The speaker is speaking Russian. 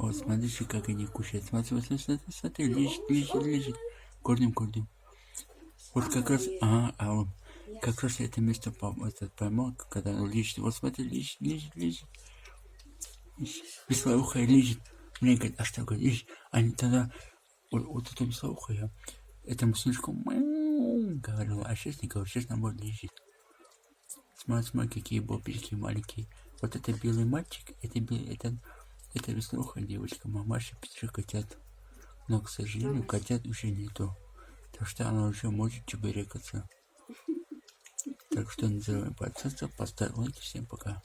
Вот, смотрите, как они кушают. Смотри, смотри, смотри, смотри, лежит. Корнем. Вот как раз, как раз это место этот поймал, когда он лежит. Вот смотри, лежит. Веслоухая лежит. Мне говорит, а что, говорит, лежит? Они тогда, вот это веслоухая, этому снежку говорила, а сейчас не говорю, сейчас наоборот лежит. Смотри, какие бобрики маленькие. Вот это белый мальчик, это веслоухая девочка, мамаша, 5 котят. Но, к сожалению, котят уже нету. Так что она уже может чебурекаться. Так что не забывай подписаться, поставь лайк, всем пока.